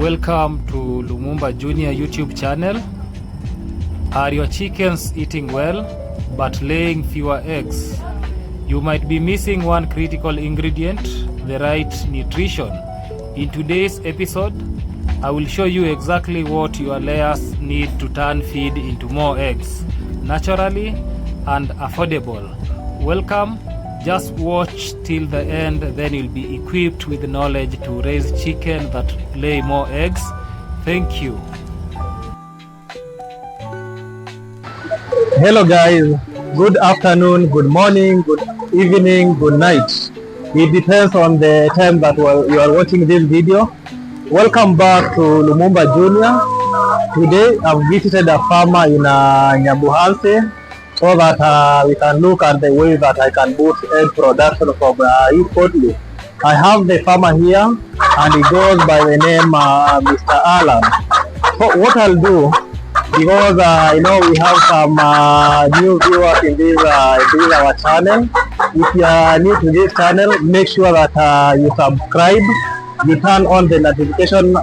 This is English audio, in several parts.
Welcome to Lumumba Junior YouTube channel. Are your chickens eating well but laying fewer eggs? You might be missing one critical ingredient, the right nutrition. In today's episode, I will show you exactly what your layers need to turn feed into more eggs, naturally and affordable. Welcome. Just watch till the end, then you'll be equipped with knowledge to raise chicken that lay more eggs. Thank you. Hello guys, good afternoon, good morning, good evening, good night. It depends on the time that you are watching this video. Welcome back to Lumumba Junior. Today I've visited a farmer in Nyabuhanse, so that we can look at the way that I can boost egg production from Poultry. I have the farmer here and he goes by the name Mr. Alan. So what I'll do, because we have some new viewers in this our channel. If you are new to this channel, make sure that you subscribe, you turn on the notification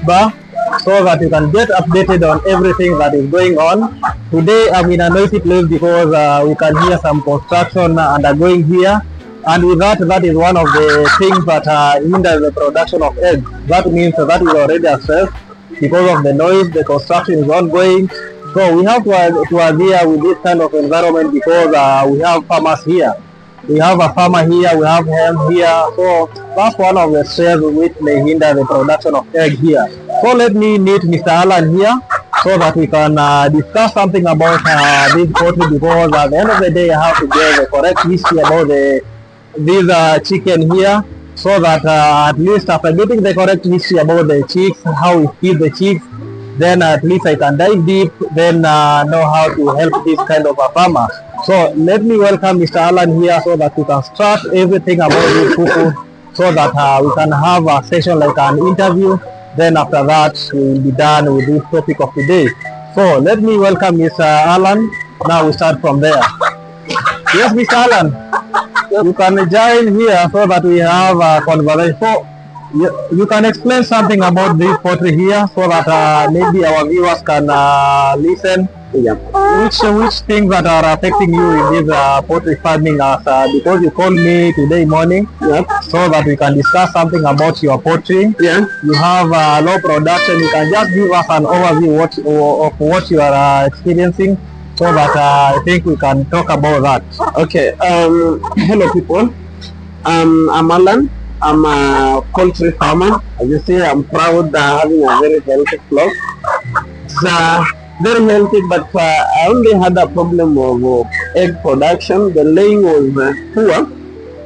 bar so that you can get updated on everything that is going on. Today I'm in a noisy place because we can hear some construction undergoing here, and with that is one of the things that hinders the production of eggs. That means that is already a stress because of the noise. The construction is ongoing, so we have to adhere with this kind of environment because we have farmers here. We have a farmer here, we have him here, so that's one of the stress which may hinder the production of egg here. So let me meet Mr. Alan here so that we can discuss something about this poultry, because at the end of the day I have to get the correct history about this chicken here, so that at least after getting the correct history about the chicks, how we feed the chicks, then at least I can dive deep, then know how to help this kind of a farmer. So let me welcome Mr. Alan here so that we can start everything about this cuckoo, so that we can have a session like an interview. Then after that we will be done with this topic of today. So let me welcome Mr. Alan. Now we start from there. Yes, Mr. Alan, you can join here so that we have a conversation. So you can explain something about this poultry here so that maybe our viewers can listen. Yeah. Which things that are affecting you in this poultry farming, because you called me today morning, so that we can discuss something about your poultry. Yeah. You have low production. You can just give us an overview of what you are experiencing, so that I think we can talk about that. Okay. Hello people. I'm Alan. I'm a poultry farmer. As you see, I'm proud having a very healthy flock. It's very healthy, but I only had a problem of egg production. The laying was poor,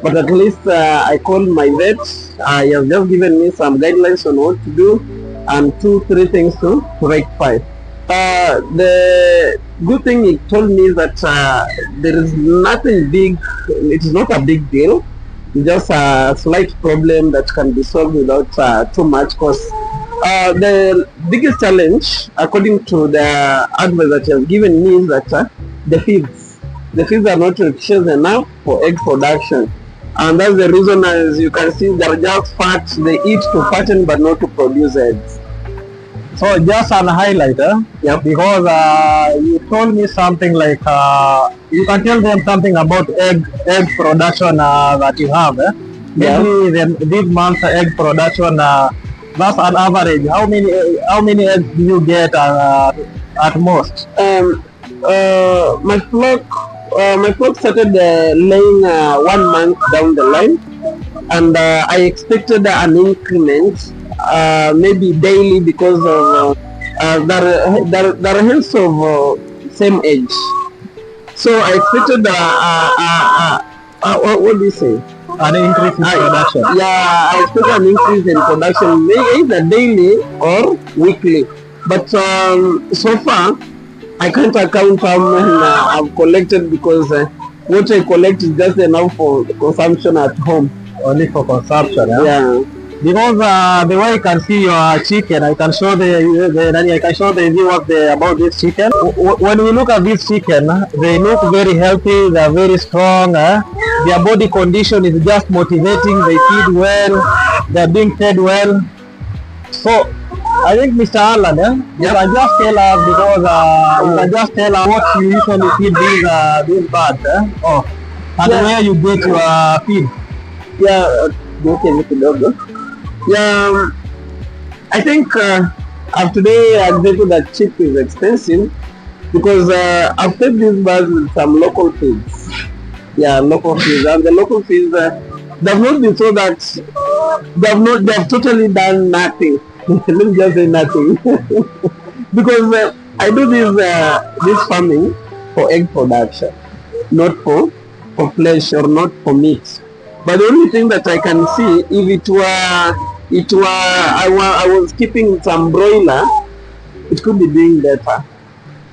but at least I called my vet. He has just given me some guidelines on what to do and 2-3 things to rectify. The good thing he told me is that there is nothing big. It is not a big deal. It's just a slight problem that can be solved without too much cost. The biggest challenge, according to the advice that he has given me, is that the feeds are not nutritious enough for egg production, and that's the reason, as you can see, they're just fat. They eat to fatten but not to produce eggs. So just an highlight, yeah, because you told me something like you can tell them something about egg production that you have. Maybe this month's egg production. That's an average. How many eggs do you get at most? My flock started laying 1 month down the line, and I expected an increment, maybe daily, because of there are hens of same age. So I expected what do you say? An increase in production. Yeah, I expect an increase in production, either daily or weekly. But so far, I can't account how many I've collected, because what I collect is just enough for consumption at home. Only for consumption, yeah. Because the way I can see your chicken, I can show the viewers about this chicken. When we look at this chicken, they look very healthy. They are very strong. Their body condition is just motivating. They feed well. They are being fed well. So I think Mr. Alan, you can just tell us because you can just tell us what you usually feed these birds, oh, and where you get your feed. Yeah, okay, kidogo. Yeah, I think today I accepted that chick is expensive because I've fed these birds with some local feeds. Yeah, local feeds, and the local feeds they've not been so that they've totally done nothing. Let me just say nothing because I do this farming for egg production, not for flesh or not for meat. But the only thing that I can see, if I was keeping some broiler, it could be doing better.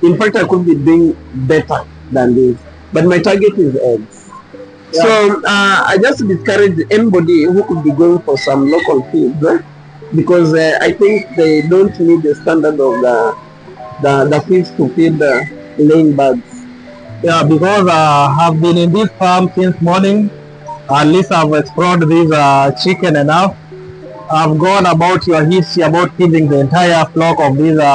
In fact, I could be doing better than this. But my target is eggs. Yeah. So I just discourage anybody who could be going for some local feeds because I think they don't meet the standard of the feeds to feed the laying birds. Yeah, because I've been in this farm since morning. At least I've explored this chicken enough. I've gone about your history about feeding the entire flock of yours.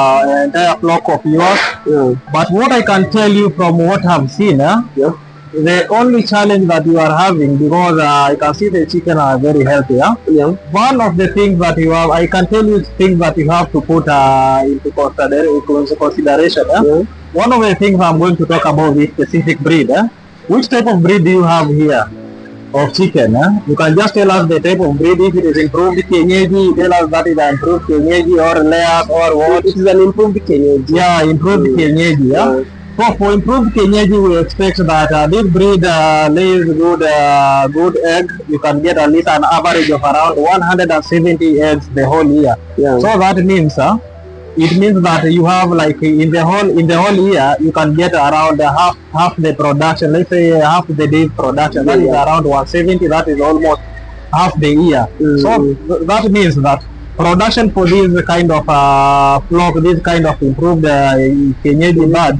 Yeah. But what I can tell you from what I've seen, Yeah. the only challenge that you are having, because I can see the chicken are very healthy. Yeah. One of the things that you have, I can tell you things that you have to put into consideration. Yeah. One of the things I'm going to talk about is specific breed. Which type of breed do you have here of chicken? You can just tell us the type of breed. If it is improved kienyeji, tell us that is an improved kienyeji or layers or what. It is an improved kienyeji. Yeah, improved kienyeji. Yeah. So for improved kienyeji, we expect that this breed lays good eggs. You can get at least an average of around 170 eggs the whole year. Yeah. So that means it means that you have like in the whole year you can get around half the production. Let's say half the day's production. That is around 170. That is almost half the year. So that means that production for this kind of flock, this kind of improved kienyeji bird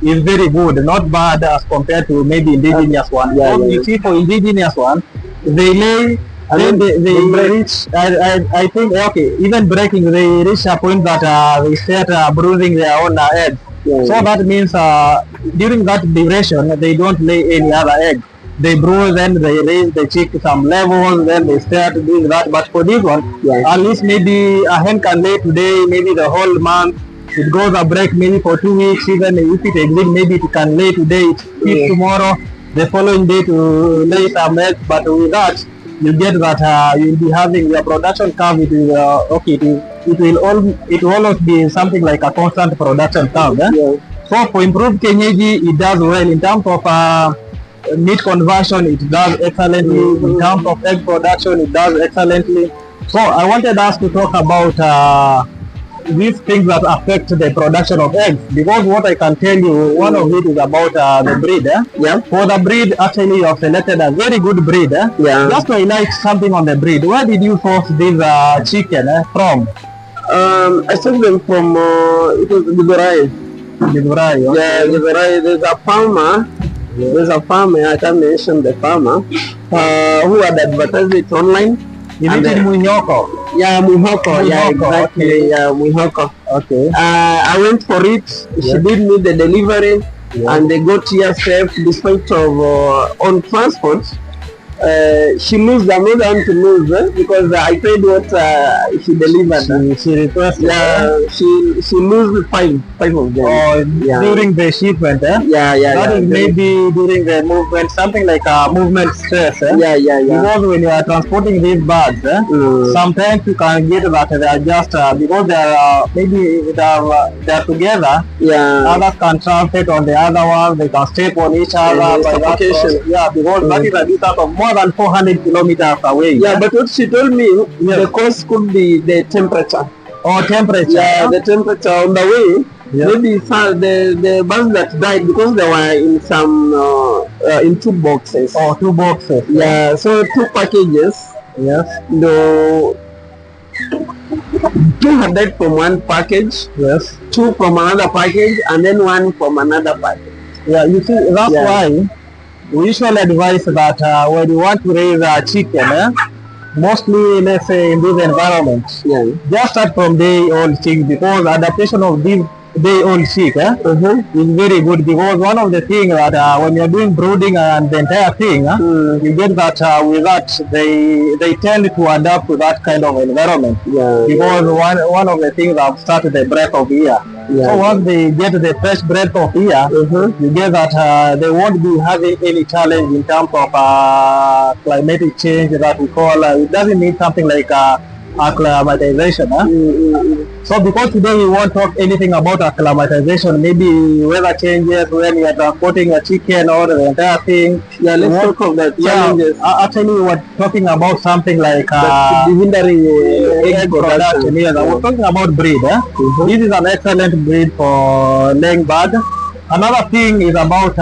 is very good, not bad as compared to maybe indigenous one. You see, for indigenous one, they lay. And then they reach, I think, okay, even breaking, they reach a point that they start bruising their own eggs. Yeah. So that means during that duration, they don't lay any other egg. They bruise, then they raise the chick to some levels, then they start doing that. But for this one, at least maybe a hen can lay today, maybe the whole month. It goes a break maybe for 2 weeks. Even if it exists, maybe it can lay today, it feeds tomorrow, the following day to lay some eggs. But with that, you get that you'll be having your production curve. It will always be something like a constant production curve. So for improved kienyeji, it does well in terms of meat conversion. It does excellently. In terms of egg production, it does excellently. So I wanted us to talk about these things that affect the production of eggs, because what I can tell you, one of it is about the breed. Yeah. For the breed, actually you have selected a very good breed. Yeah. Just to highlight something on the breed, where did you source this chicken from? I sourced them from it was Liberai. Okay. Yeah, Liberai. There's a farmer. There's a farmer. I can't mention the farmer who had advertised it online. Is it in Munyoko? Yeah, Muhoko. Yeah, exactly. Okay. Yeah, Muhoko. Okay. I went for it. She did me the delivery, and they got here safe despite of on transport. She lose. I'm not going to lose because I paid what she delivered. She requested. Yeah, she lose five of them. Oh, during the shipment. Yeah. That is maybe during the movement, something like a movement stress. Yeah. Because when you are transporting these birds, sometimes you can get that they are just because they are maybe they are together. Yeah. Others can translate on the other one. They can step on each other. Suffocation. Yeah, because that is a distance of more than 400 kilometers away. Yeah, but what she told me, the cause could be the temperature. Or temperature. Yeah, the temperature on the way. Maybe the birds that died because they were in some in 2 boxes. Oh, 2 boxes. Yeah, so 2 packages. Yes. No, 2 had died from one package. Yes. 2 from another package, and then 1 from another package. Yeah, you see, that's why we usually advise that when you want to raise a chicken, mostly, let's say, in this environment. Yeah. Just start from day-old chick, because adaptation of this day-old chick is very good, because one of the things that when you're doing brooding and the entire thing, you get that with that they tend to adapt to that kind of environment. Yeah. Because one of the things that started the breath of air. Yeah. So once they get the fresh breath of air, you get that they won't be having any challenge in terms of climatic change that we call. It doesn't need something like acclimatization. So because today we won't talk anything about acclimatization, maybe weather changes when you are transporting a chicken or the entire thing. Yeah, let's talk of the challenges. Actually, we're talking about something like hindering egg production. Yes, we're talking about breed. This is an excellent breed for laying bird. Another thing is about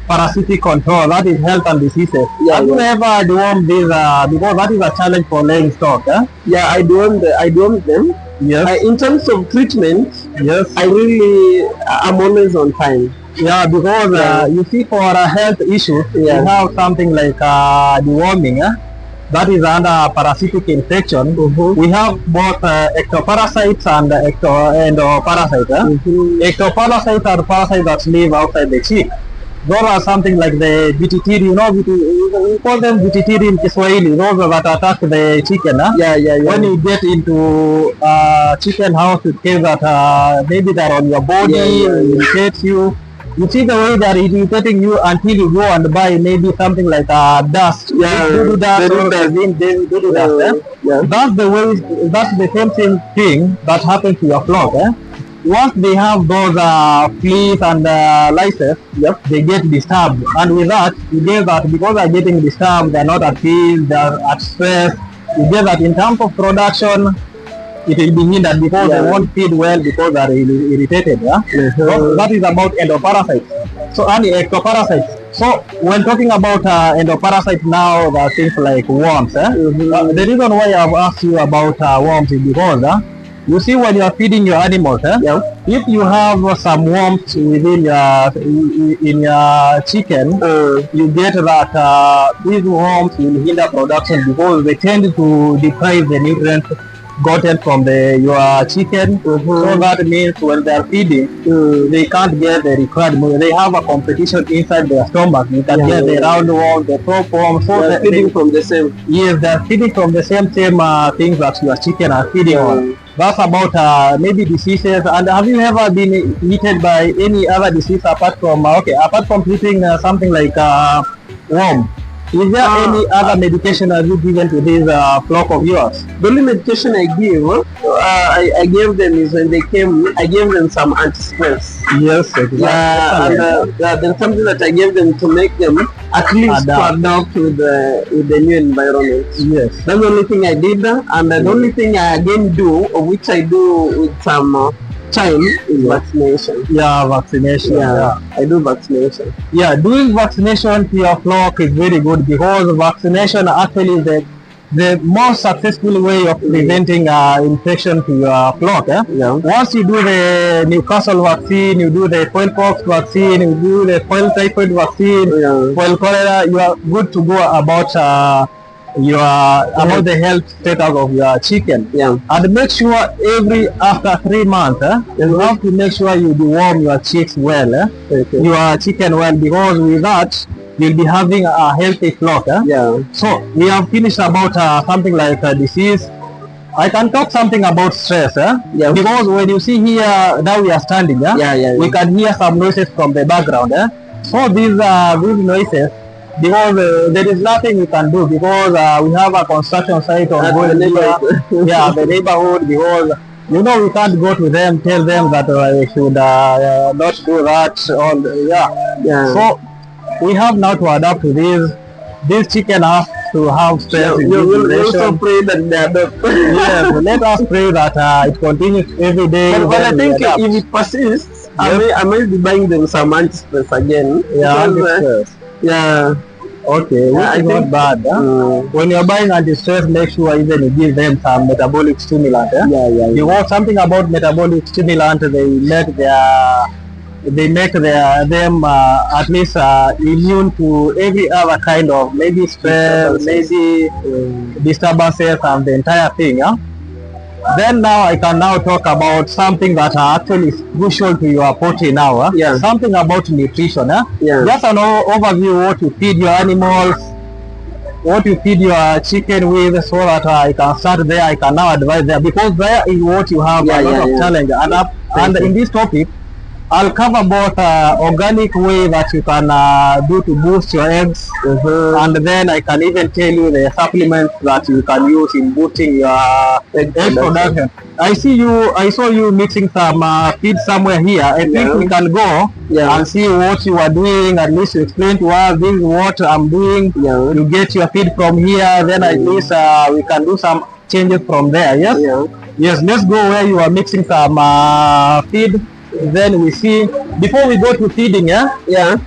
parasitic control, that is health and diseases. Yeah, have you ever dewormed this? Because that is a challenge for laying stock. Yeah, I dewormed them. Yes. In terms of treatment, Yes. I'm always on time. Yeah, because you see, for health issues, we have something like deworming. That is under parasitic infection. We have both ectoparasites and endoparasites. Ectoparasites are parasites that live outside the chick. Those are something like the vititiri, we call them vititiri in Kiswahili, those that attack the chicken. When you get into chicken house, it says that maybe they're on your body, irritate you. You see the way they're irritating you until you go and buy maybe something like dust. Dust. That's the way. That's the same thing that happens to your flock. Once they have those fleas and lices, they get disturbed, and with that, you get that because they're getting disturbed, they're not at peace, they're at stress. You get that in terms of production, it will be hindered because they won't feed well because they're irritated. So that is about endoparasites. So only ectoparasites. So when talking about endoparasites now, there are things like worms. The reason why I've asked you about worms is because you see, when you are feeding your animals, if you have some worms within your chicken, you get that these worms will hinder production because they tend to deprive the nutrients gotten from your chicken. So that means when they are feeding, they can't get the required milk. They have a competition inside their stomach. You can get the round worm, the top worm. So they're feeding from the same. Yes, they're feeding from the same things that your chicken are feeding on. That's about maybe diseases. And have you ever been eaten by any other disease apart from treating something like worm? Is there any other medication have you given to this flock of yours? The only medication I give, I gave them is when they came, I gave them some anti-stress. Yes, exactly. And then something that I gave them to make them at least to adapt with the new environment. Yes. That's the only thing I did, and the only thing I again do, of which I do with some time, is vaccination. Vaccination. I do vaccination. Doing vaccination to your flock is very good because vaccination actually is the most successful way of preventing infection to your flock. Once you do the Newcastle vaccine, you do the fowl-pox vaccine, you do the fowl typhoid vaccine, fowl cholera, you are good to go about about the health status of your chicken. And make sure after 3 months, you have to make sure you deworm your chicks well, your chicken well, because with that you'll be having a healthy flock. So we have finished about something like disease. I can talk something about stress. Because when you see here, now we are standing. We can hear some noises from the background. So these noises, because there is nothing we can do because we have a construction site on the neighborhood, because we can't go to them, tell them that they should not do that. So we have now to adapt to this. This chicken has to have stress. You also pray that they adopt. Yes, let us pray that it continues every day. But I think if it persists, I may be buying them some anti-stress again. Anti-stress. Okay, which is not bad. When you're buying anti-stress, make sure even you give them some metabolic stimulant. You want something about metabolic stimulant, they make their they make them at least immune to every other kind of maybe stress, maybe disturbances and the entire thing. Yeah? Then now I can now talk about something that actually is crucial to your poultry now. Yeah. Something about nutrition. Yeah. Just an overview what you feed your animals, what you feed your chicken with, so that I can start there. I can now advise there because there is what you have a lot of challenge. And in this topic, I'll cover both organic way that you can do to boost your eggs, and then I can even tell you the supplements that you can use in boosting your egg production. I saw you mixing some feed somewhere here. I think we can go and see what you are doing. At least you explain to us, this is what I'm doing. You get your feed from here, then at least we can do some changes from there. Yes. Yes. Let's go where you are mixing some feed. Then we see, before we go to feeding,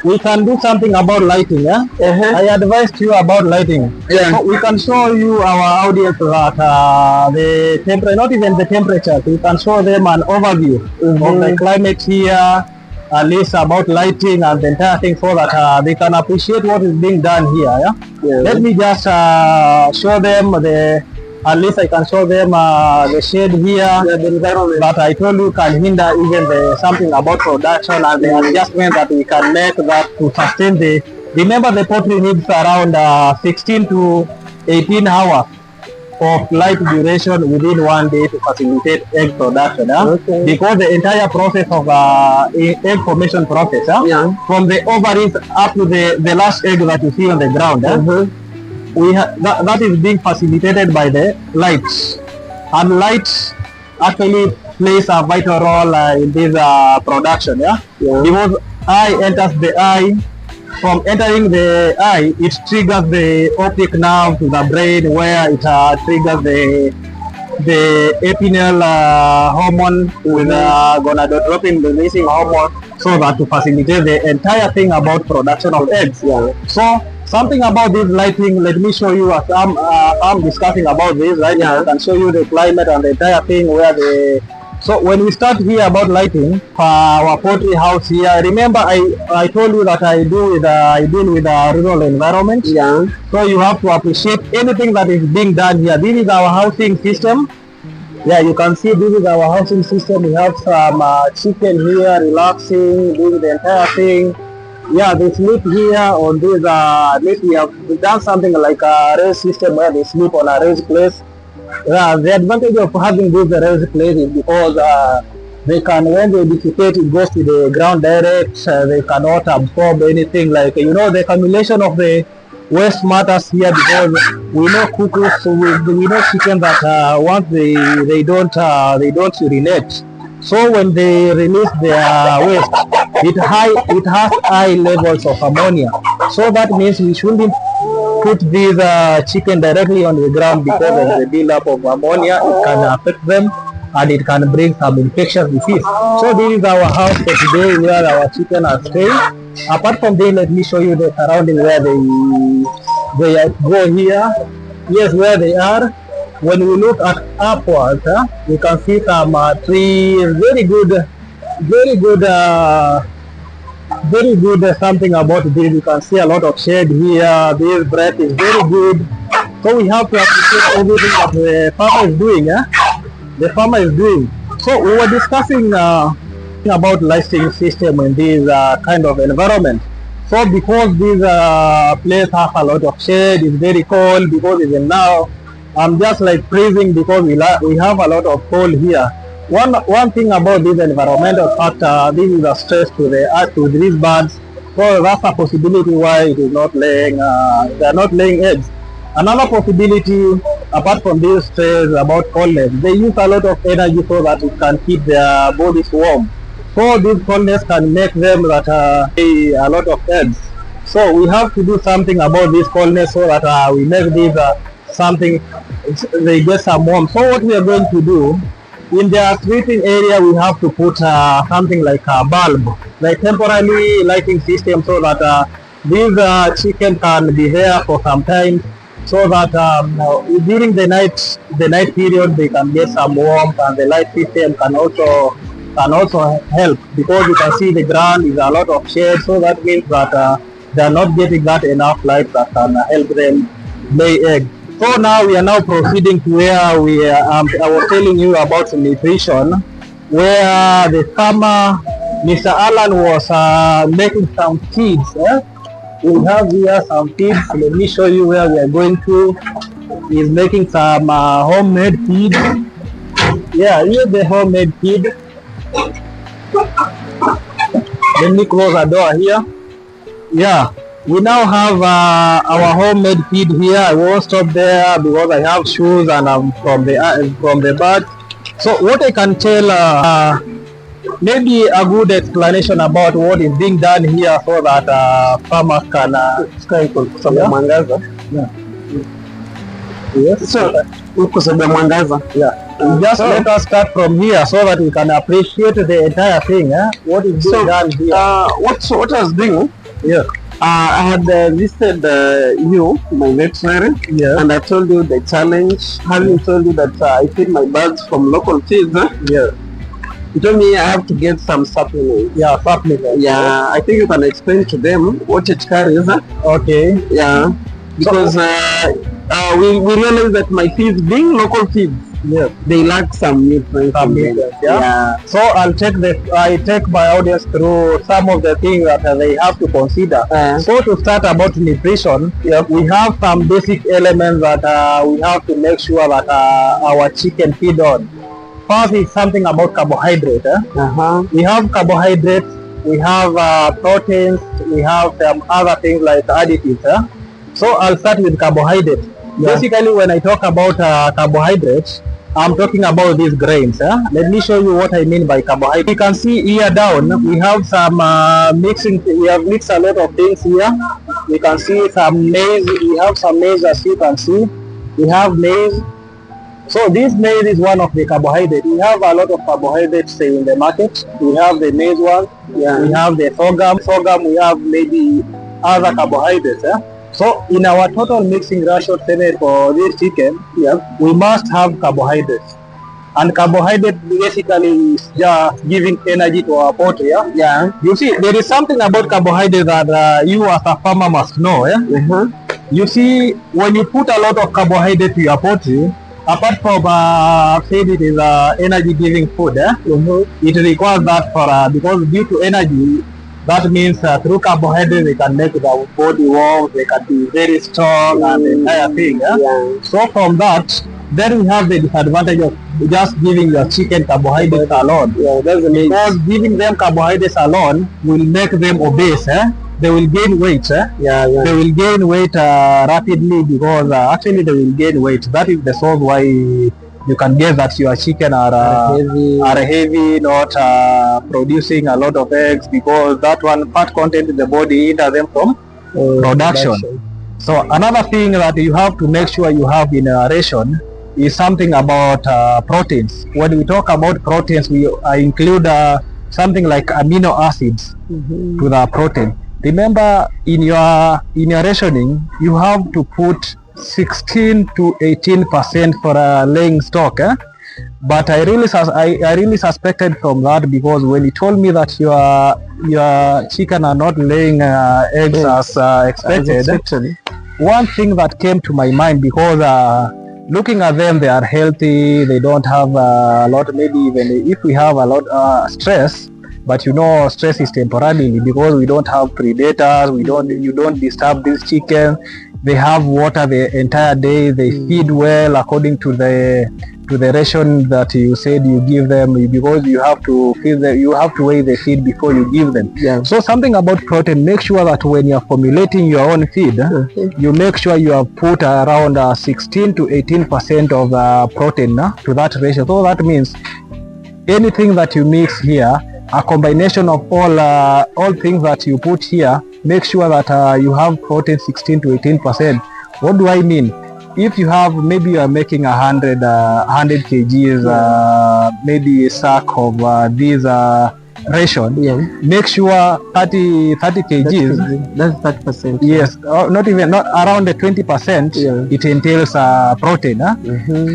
we can do something about lighting. I advised you about lighting. So we can show you our audience that the temperature, not even the temperature, we can show them an overview of the climate here, at least about lighting and the entire thing, so that they can appreciate what is being done here. Let me just show them at least I can show them the shade here, the environment that I told you can hinder even something about production and the adjustment that we can make that to sustain remember the poultry needs around 16 to 18 hours of light duration within 1 day to facilitate egg production. Because the entire process of egg formation process, from the ovaries up to the last egg that you see on the ground, that is being facilitated by the lights, and lights actually plays a vital role in this production. Because eye enters the eye. From entering the eye, it triggers the optic nerve to the brain, where it triggers the epinal hormone with gonadotropin releasing hormone, so that to facilitate the entire thing about production of eggs. So something about this lighting, let me show you as I'm discussing about this right now. I can show you the climate and the entire thing where so when we start here about lighting for our poultry house here, remember I told you that I deal with a rural environment. So you have to appreciate anything that is being done here. This is our housing system. You can see this is our housing system. We have some chicken here relaxing, doing the entire thing. They sleep here on this. We have done something like a raised system where they sleep on a raised place. The advantage of having this raised place is because they can, when they defecate, it goes to the ground direct. They cannot absorb anything like, the accumulation of the waste matters here, because we know cuckoos, so we know chicken that once they don't urinate. So when they release their waste, it has high levels of ammonia. So that means we shouldn't put these chicken directly on the ground, because of the buildup of ammonia. It can affect them and it can bring some infectious disease. So this is our house for today, where our chicken are staying. Apart from this, let me show you the surrounding where they go here. Yes, where they are. When we look at upwards, you can see some trees, very good something about this. You can see a lot of shade here. This breath is very good. So we have to appreciate everything that the farmer is doing. The farmer is doing. So we were discussing about lighting system in this kind of environment. So because this place has a lot of shade, it's very cold, because even now I'm just like freezing, because we have a lot of cold here. One thing about this environmental factor, this is a stress to these birds. So that's a possibility why it is not laying. They are not laying eggs. Another possibility, apart from this stress about coldness, they use a lot of energy so that it can keep their bodies warm. So this coldness can make them lay a lot of eggs. So we have to do something about this coldness, so that we make this something, they get some warmth. So what we are going to do, in their sleeping area, we have to put something like a bulb, like temporary lighting system, so that these chicken can be there for some time, so that during the night period they can get some warmth, and the light system can also can also help, because you can see the ground is a lot of shade, so that means that they are not getting that enough light that can help them lay egg. So now we are now proceeding to where I was telling you about nutrition, where the farmer, Mr. Alan, was making some feeds. We have here some feeds. Let me show you where we are going to. He's making some homemade feed. Yeah, here's the homemade feed. Let me close the door here. Yeah, we now have our homemade feed here. I won't stop there because I have shoes and I'm from the bird. So what I can tell, maybe a good explanation about what is being done here, so that farmers can yeah. Yes. So, yeah. Just let us start from here so that we can appreciate the entire thing. What is being done here? What I was doing? Yeah. I had listed you, my veterinary, Yeah. and I told you the challenge. Having told you that I feed my birds from local feeds, Yeah. you told me I have to get some supplements. Yeah, supplements. Yeah, I think you can explain to them what it carries. Okay. Yeah, because we realize that my feeds, being local feeds, Yeah. they lack some nutrients. Yeah. So I take my audience through some of the things that they have to consider. So to start about nutrition, we have some basic elements that we have to make sure that our chicken feed on. First is something about carbohydrate. We have carbohydrates, we have proteins, we have some other things like additives. So I'll start with carbohydrate. Basically, when I talk about carbohydrates, I'm talking about these grains. Let me show you what I mean by carbohydrate. You can see here down, we have some mixing. We have mixed a lot of things here. We can see some maize. We have some maize, as you can see. We have maize. So this maize is one of the carbohydrates. We have a lot of carbohydrates in the market. We have the maize one. Yeah. We have the sorghum. Sorghum, we have maybe other carbohydrates. So in our total mixing ration for this chicken, we must have carbohydrates. And carbohydrate basically is just giving energy to our poultry. You see, there is something about carbohydrate that you as a farmer must know. You see, when you put a lot of carbohydrate to your poultry, apart from said it is energy giving food, it requires that for because due to energy. That means through carbohydrates they can make the body warm, they can be very strong and the entire thing. So from that, then we have the disadvantage of just giving your chicken carbohydrates alone. Because giving them carbohydrates alone will make them obese. They will gain weight. They will gain weight rapidly because actually they will gain weight. That is the source why you can guess that your chicken are heavy, not producing a lot of eggs, because that one fat content in the body hinders them from production. So another thing that you have to make sure you have in a ration is something about proteins. When we talk about proteins, we include something like amino acids to the protein. Remember, in your rationing, you have to put 16 to 18% for laying stock. But I really suspected from that, because when you told me that your chicken are not laying eggs as expected, one thing that came to my mind, because looking at them, they are healthy, they don't have a lot, maybe even if we have a lot stress, but you know, stress is temporarily, because we don't have predators, you don't disturb these chickens. They have water the entire day. They feed well according to the ration that you said you give them, because you have to feed them, you have to weigh the feed before you give them. So something about protein, make sure that when you're formulating your own feed, you make sure you have put around 16 to 18% of protein to that ratio. So that means anything that you mix here, a combination of all things that you put here, make sure that you have protein 16 to 18%. What do I mean? If you have, maybe you are making 100 kgs, maybe a sack of these ration, Yeah. make sure 30 kgs. That's 30%. Yes, not around the 20%. Yeah. It entails protein.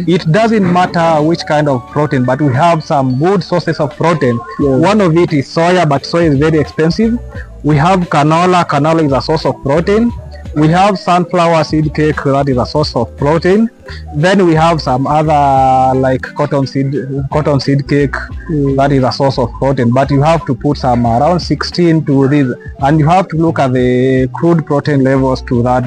It doesn't matter which kind of protein, but we have some good sources of protein. Yeah. One of it is soya, but soya is very expensive. We have canola. Canola is a source of protein. We have sunflower seed cake, that is a source of protein. Then we have some other like cotton seed cake, that is a source of protein. But you have to put some around 16 to this, and you have to look at the crude protein levels to that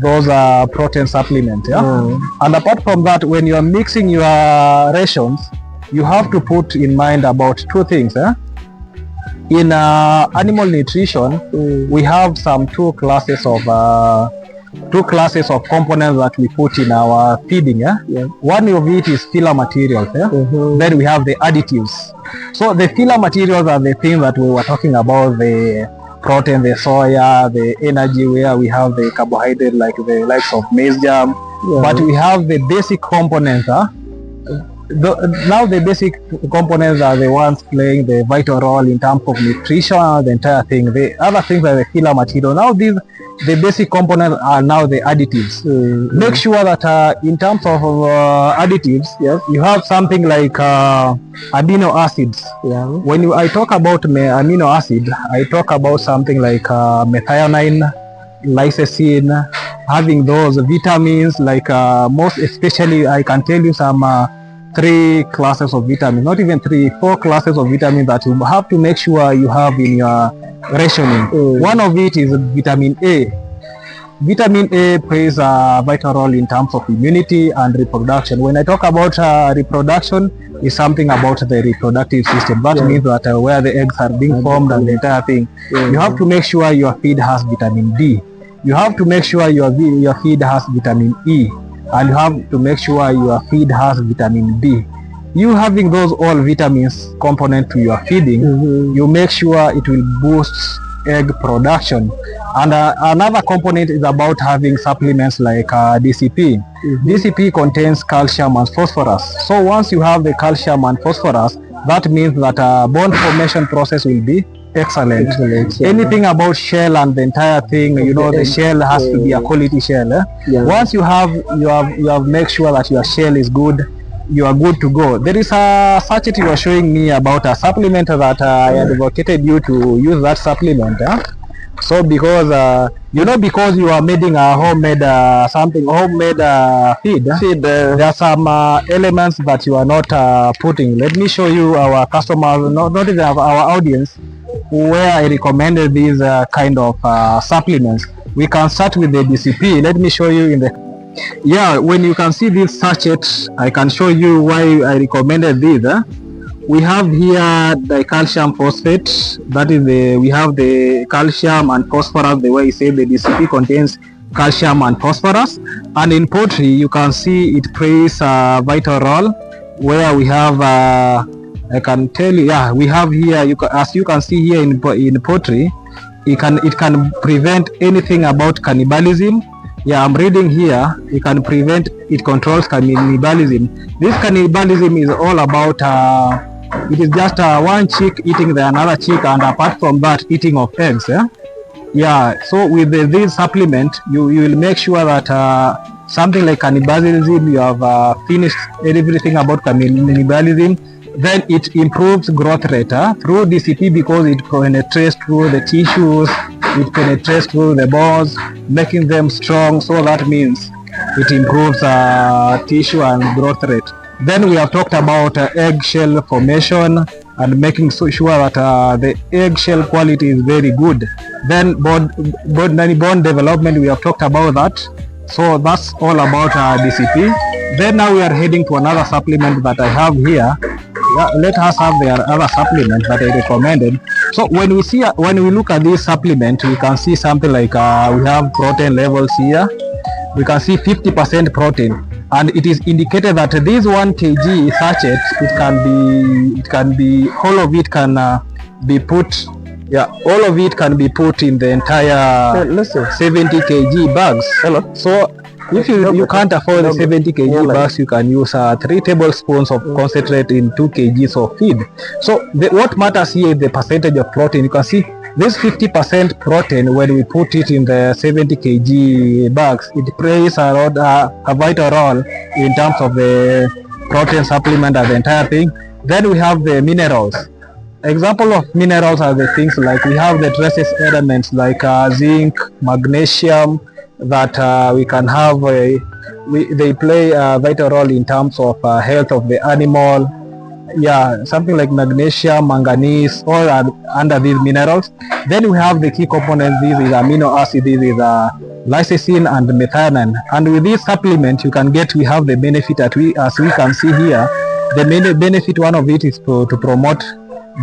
those protein supplements. Yeah. And apart from that, when you are mixing your rations, you have to put in mind about two things. In animal nutrition, we have some two classes of components that we put in our feeding. One of it is filler materials. Then we have the additives. So the filler materials are the things that we were talking about, the protein, the soya, the energy, where we have the carbohydrate like the likes of maize germ. But we have the basic components. Now the basic components are the ones playing the vital role in terms of nutrition, the entire thing. The other things are the filler material. Now the basic components are now the additives. Make sure that in terms of additives, you have something like amino acids. When I talk about amino acid, I talk about something like methionine, lysine, having those vitamins, like most especially I can tell you some 3 classes of vitamins, not even 3, 4 classes of vitamins that you have to make sure you have in your rationing. One of it is vitamin A. Vitamin A plays a vital role in terms of immunity and reproduction. When I talk about reproduction, is something about the reproductive system. That means that where the eggs are being formed and the entire thing. You have to make sure your feed has vitamin D. You have to make sure your feed has vitamin E. And you have to make sure your feed has vitamin B. You having those all vitamins component to your feeding, you make sure it will boost egg production. And another component is about having supplements like DCP. DCP contains calcium and phosphorus. So once you have the calcium and phosphorus, that means that bone formation process will be excellent. Anything about shell and the entire thing, you know, the shell has to be a quality shell. Once you have make sure that your shell is good, you are good to go. There is a sachet you are showing me about a supplement that I advocated you to use that supplement. So because because you are making a homemade feed, there are some elements that you are not putting. Let me show you our customers, not even our audience, where I recommended these kind of supplements. We can start with the DCP. Let me show you in the when you can see this sachet, I can show you why I recommended these. We have here the calcium phosphate. That is we have the calcium and phosphorus. The way you say the DCP contains calcium and phosphorus. And in poultry, you can see it plays a vital role, where we have I can tell you, we have here, as you can see here in poultry, it can prevent anything about cannibalism. I'm reading here, it controls cannibalism. This cannibalism is all about, it is just one chick eating the another chick, and apart from that, eating of eggs. So with this supplement, you will make sure that something like cannibalism, you have finished everything about cannibalism. Then it improves growth rate through DCP, because it penetrates through the tissues, it penetrates through the bones, making them strong. So that means it improves tissue and growth rate. Then we have talked about eggshell formation and making sure that the eggshell quality is very good. Then bone development, we have talked about that. So that's all about DCP. Then now we are heading to another supplement that I have here. Let us have the other supplement that I recommended. So when we look at this supplement, we can see something like we have protein levels here. We can see 50% protein, and it is indicated that this 1 kg sachet, it can be all of it can be put. All of it can be put in the entire 70 kg bags. So If you can't afford the 70 kg bags, you can use 3 tablespoons of concentrate in 2 kgs of feed. So what matters here is the percentage of protein. You can see this 50% protein, when we put it in the 70 kg bags, it plays a vital role in terms of the protein supplement and the entire thing. Then we have the minerals. Example of minerals are the things like we have the traces elements like zinc, magnesium, that we can have. They play a vital role in terms of health of the animal. Yeah, something like magnesium, manganese, all are under these minerals. Then we have the key components. This is amino acid. This is lysine and methionine. And with this supplement, we have the benefit that as we can see here. The main benefit, one of it is to promote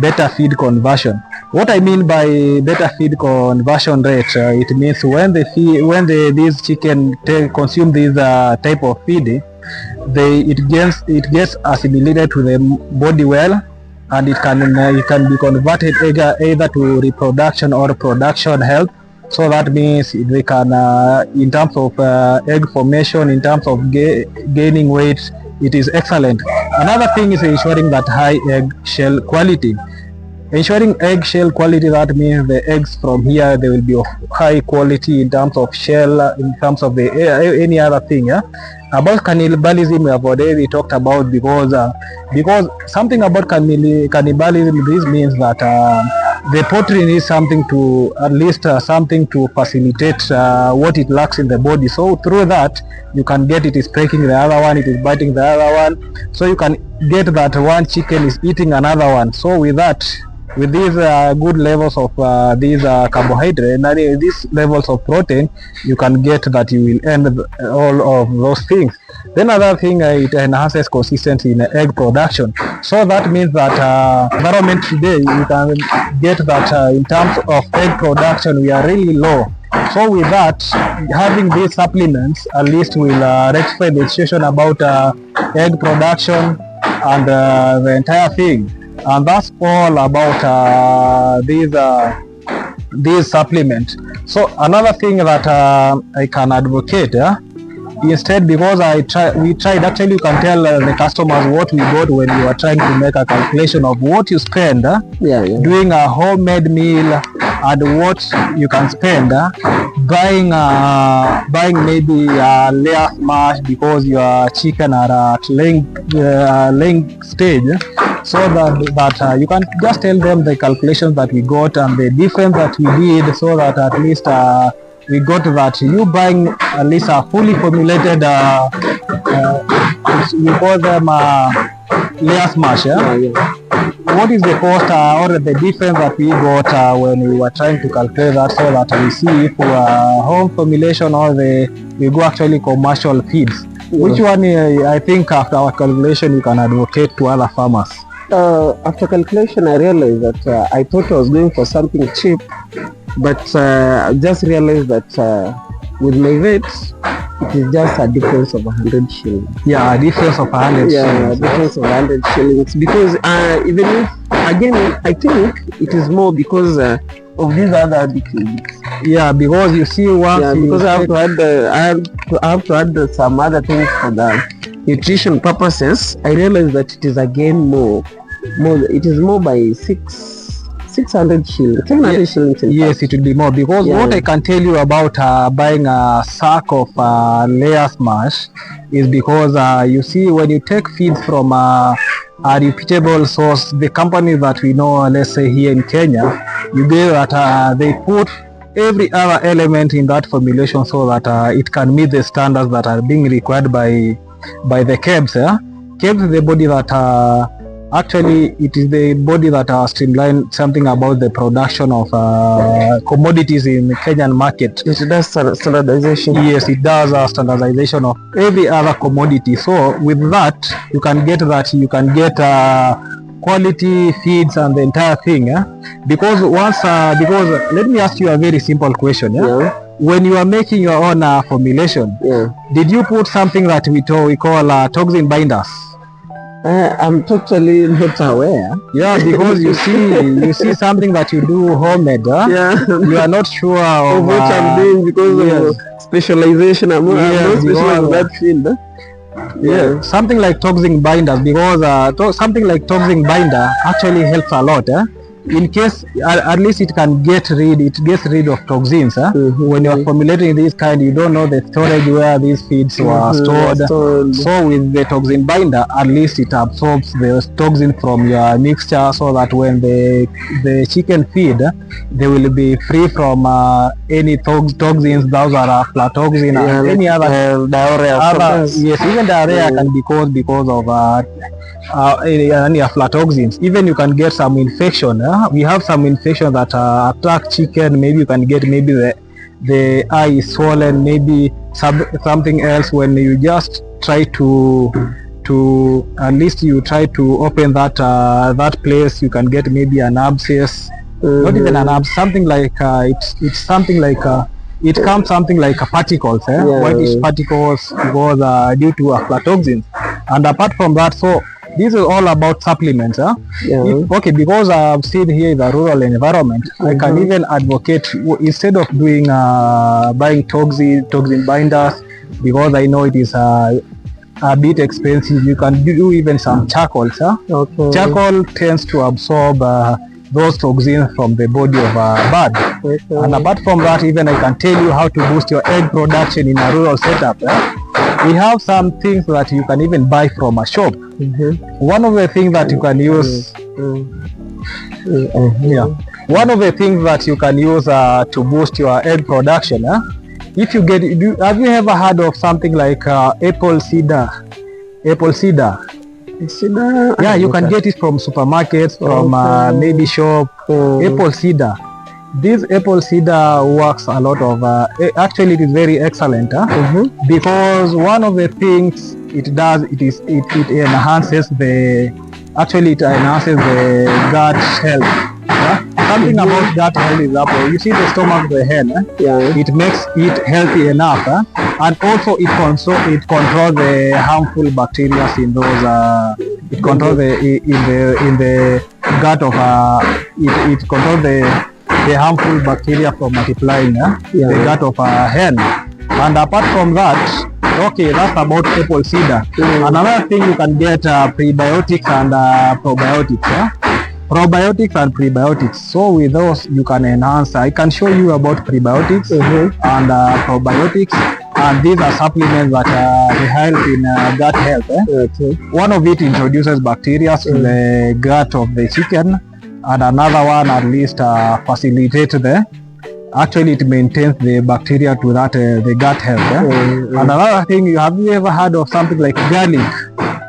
better feed conversion. What I mean by better feed conversion rate, it means when these chicken consume this type of feed, it gets assimilated to the body well, and it can be converted either to reproduction or production health. So that means they can, in terms of egg formation, in terms of gaining weight, it is excellent. Another thing is ensuring that high egg shell quality. Ensuring egg shell quality, that means the eggs from here, they will be of high quality in terms of shell, in terms of the any other thing. Yeah? About cannibalism, we have already talked about, because something about cannibalism, this means that the poultry needs something to, at least something to facilitate what it lacks in the body. So through that, you can get it is breaking the other one, it is biting the other one. So you can get that one chicken is eating another one. So with that, with these good levels of these carbohydrates and these levels of protein, you can get that you will end all of those things. Then another thing, it enhances consistency in egg production. So that means that environment today, you can get that in terms of egg production, we are really low. So with that, having these supplements at least will rectify the situation about egg production and the entire thing. And that's all about these supplements. So another thing that I can advocate, instead, because we tried, actually you can tell the customers what we got when you are trying to make a calculation of what you spend doing a homemade meal, and what you can spend buying maybe a layer mash, because your chicken are at laying stage. So that you can just tell them the calculations that we got and the difference that we did, so that at least we got that you buying at least a fully formulated, we call them layer smash. What is the cost or the difference that we got when we were trying to calculate that, so that we see if we are home formulation or we go actually commercial feeds? Which one, I think after our calculation, you can advocate to other farmers? After calculation, I realized that I thought I was going for something cheap, but I just realized that with my vet, it is just a difference of 100 shillings. Yeah, a difference of 100 shillings. Yeah, a difference of 100 shillings. Because even if, again, I think it is more because of these other additives. Yeah, because you see once. Yeah, because I have to add some other things for the nutrition purposes. I realized that it is again more. It is more by 600 shillings, 700 shillings. Yes, it will be more, because what I can tell you about buying a sack of layer smash is because you see, when you take feeds from a reputable source, the companies that we know, let's say here in Kenya, you get that they put every other element in that formulation so that it can meet the standards that are being required by the KEBS. KEBS is the body that actually it is the body that streamlined something about the production of commodities in the Kenyan market. It does standardization. Yes, it does standardization of every other commodity. So with that, you can get quality feeds and the entire thing. Because let me ask you a very simple question. When you are making your own formulation, did you put something that we call toxin binders? I'm totally not aware. Yeah, because you see something that you do homemade. Yeah. You are not sure of what I'm doing because of specialization. I'm not specialized in that field. Yeah, something like toxin binders, because something like toxin binder actually helps a lot. In case at least it gets rid of toxins. When you're formulating this kind, you don't know the storage where these feeds were stored. So with the toxin binder, at least it absorbs the toxin from your mixture, so that when the chicken feed, they will be free from any toxins. Those are aflatoxin and any other diarrhea. Yes, even diarrhea can be caused because of any aflatoxins. Even you can get some infection. We have some infection that attack chicken. Maybe you can get the eye is swollen, maybe something else. When you just try to at least you try to open that place, you can get maybe an abscess. Not even an abscess, something like it's something like it comes something like particles, whitish particles, because due to aflatoxins. And apart from that, so this is all about supplements. Because I've seen here in the rural environment, I can even advocate, instead of doing buying toxin binders, because I know it is a bit expensive, you can do even some charcoal. Charcoal tends to absorb those toxins from the body of a bird. And apart from that, even I can tell you how to boost your egg production in a rural setup. We have some things that you can even buy from a shop. One of the things that you can use, one of the things that you can use to boost your egg production. If you have you ever heard of something like apple cider? Apple cider. Yeah, you can get it from supermarkets, from maybe shop. Apple cider. This apple cider works a lot of, actually it is very excellent, because one of the things it does, it enhances the gut health. Something about gut health is apple. You see the stomach of the hen, it makes it healthy enough, and also it controls the harmful bacteria in those, it controls in the gut of, it controls the harmful bacteria from multiplying the gut of a hen. And apart from that, that's about apple cider. Another thing, you can get prebiotics and probiotics. Probiotics and prebiotics. So with those you can enhance. I can show you about prebiotics and probiotics, and these are supplements that help in gut health. One of it introduces bacteria in the gut of the chicken, and another one at least facilitates it maintains the bacteria to the gut health. And another thing, have you ever heard of something like garlic?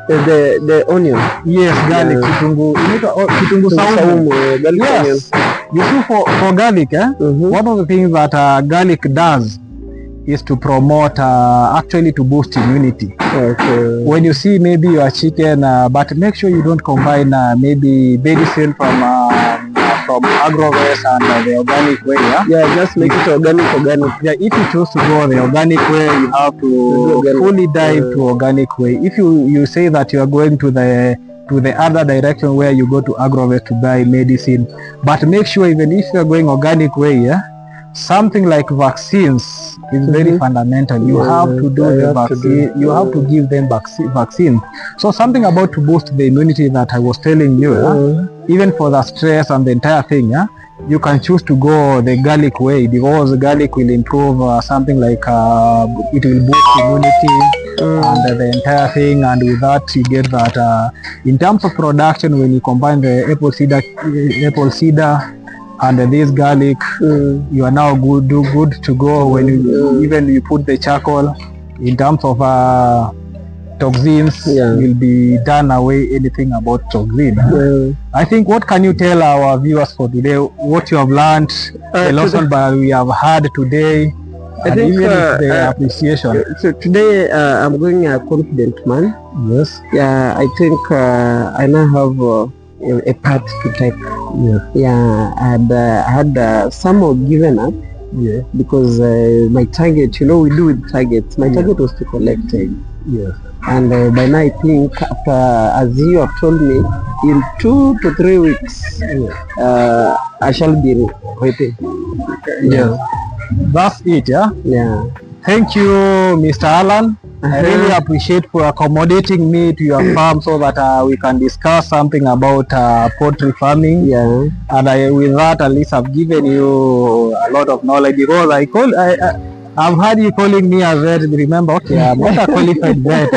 The onion. Yes, garlic. Kitungu saumu. Yes. You see, for garlic, one of the things that garlic does is to promote, to boost immunity. When you see maybe your chicken, but make sure you don't combine maybe medicine from agrovest and the organic way. Just make it organic. If you choose to go the organic way, you have to fully dive to organic way. If you say that you are going to the other direction where you go to agrovest to buy medicine, but make sure even if you are going organic way, something like vaccines is very fundamental. You have to do the vaccine. You have to give them vaccine. So something about to boost the immunity that I was telling you, even for the stress and the entire thing, you can choose to go the garlic way, because garlic will improve something like it will boost immunity and the entire thing. And with that, you get that in terms of production, when you combine the apple cider and this garlic, you are now good to go. When you put the charcoal, in terms of toxins, will be done away. Anything about toxin. I think, what can you tell our viewers for today? What you have learned, the lesson we have had today, I think even the appreciation. So today I'm going a confident man. Yes. Yeah, I think I now have a path to take. I had somewhat given up because my target, we do with targets. My target was to collect eggs. And by now I think after, as you have told me, in 2 to 3 weeks, I shall be ready. Yeah. That's it, yeah? Yeah. Thank you, Mr. Alan. I really appreciate for accommodating me to your farm so that we can discuss something about poultry farming. Yeah. And with that, at least I've given you a lot of knowledge, because I've heard you calling me a vet. Remember, okay, I'm not a qualified vet.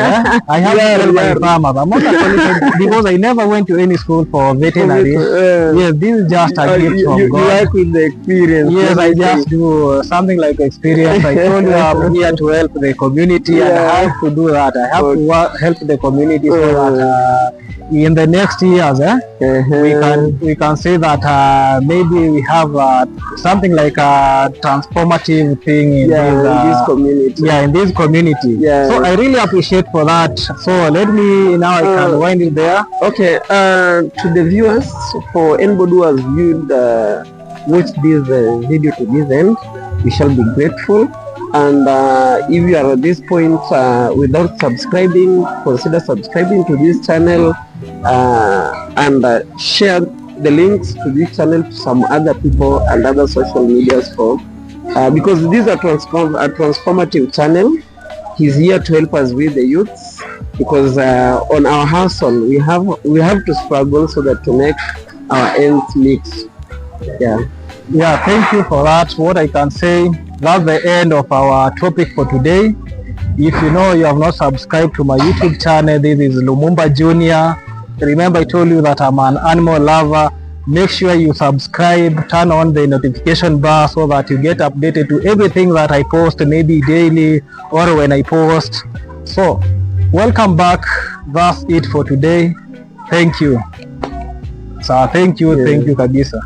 I have to tell my farmers I'm not a qualified because I never went to any school for veterinary. Yes, this is just a gift from God. You like with the experience. Yes, I just do something like experience. I told you I'm here to help the community, and I have to do that. I have to help the community so that in the next years, we can say that maybe we have something like a transformative thing in this community. Yeah, in this community. Yeah. So I really appreciate for that. So let me now I can wind it there. Okay. To the viewers, for anybody who has watched this video to this end, we shall be grateful. And if you are at this point without subscribing, consider subscribing to this channel and share the links to this channel to some other people and other social medias because this is a transformative channel. He's here to help us with the youths, because on our hustle we have to struggle so that to make our ends meet. Thank you for that. What I can say, that's the end of our topic for today. If you have not subscribed to my YouTube channel, this is Lumumba Junior. Remember, I told you that I'm an animal lover. Make sure you subscribe, turn on the notification bar so that you get updated to everything that I post, maybe daily or when I post. So welcome back. That's it for today. Thank you. So thank you kabisa.